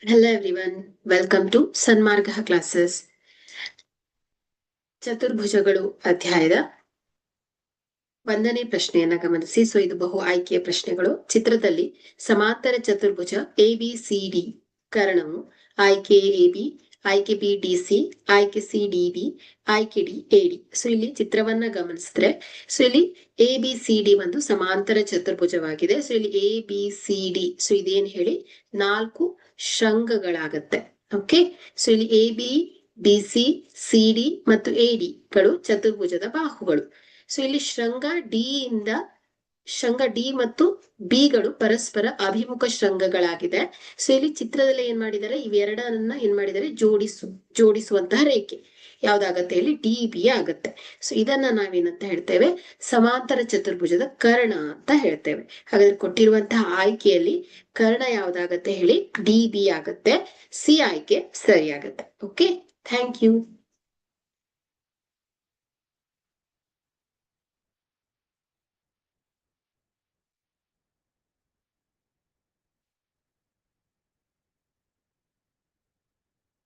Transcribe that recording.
Hello everyone, welcome to Sanmarga classes. ಚತುರ್ಭುಜಗಳು ಅಧ್ಯಾಯದ 1ನೇ ಪ್ರಶ್ನೆಯನ್ನ ಗಮನಿಸಿ. ಇದು ಬಹು ಆಯ್ಕೆಯ ಪ್ರಶ್ನೆಗಳು. ಚಿತ್ರದಲ್ಲಿ ಸಮಾಂತರ ಚತುರ್ಭುಜ ABCD ಕರ್ಣವು ಆಯ್ಕೆ AB, ಆಯ್ಕೆ B DC, ಆಯ್ಕೆ C DB, ಆಯ್ಕೆ D AD. ಇಲ್ಲಿ ಚಿತ್ರವನ್ನ ಗಮನಿಸಿದ್ರೆ ಇಲ್ಲಿ ABCD ಒಂದು ಸಮಾಂತರ ಚತುರ್ಭುಜವಾಗಿದೆ. ಇಲ್ಲಿ ABCD ಇದೇನ್ ಹೇಳಿ 4 ಶೃಂಗಗಳಾಗತ್ತೆ. ಓಕೆ, ಇಲ್ಲಿ AB, BC, CD ಮತ್ತು AD ಗಳು ಚತುರ್ಭುಜದ ಬಾಹುಗಳು. ಇಲ್ಲಿ ಶೃಂಗ ಡಿ ಮತ್ತು ಬಿ ಗಳು ಪರಸ್ಪರ ಅಭಿಮುಖ ಶೃಂಗಗಳಾಗಿದೆ. ಇಲ್ಲಿ ಚಿತ್ರದಲ್ಲಿ ಏನ್ ಮಾಡಿದ್ದಾರೆ, ಇವೆರಡನ್ನ ಏನ್ ಮಾಡಿದ್ದಾರೆ, ಜೋಡಿಸುವಂತಹ ರೇಖೆ ಯಾವ್ದಾಗತ್ತೆ ಹೇಳಿ, DB ಆಗತ್ತೆ. ಇದನ್ನ ನಾವೇನಂತ ಹೇಳ್ತೇವೆ, ಸಮಾಂತರ ಚತುರ್ಭುಜದ ಕರ್ಣ ಅಂತ ಹೇಳ್ತೇವೆ. ಹಾಗಾದ್ರೆ ಕೊಟ್ಟಿರುವಂತಹ ಆಯ್ಕೆಯಲ್ಲಿ ಕರ್ಣ ಯಾವ್ದಾಗತ್ತೆ ಹೇಳಿ, DB ಆಗತ್ತೆ. ಸಿ ಆಯ್ಕೆ ಸರಿಯಾಗತ್ತೆ. Okay, thank you.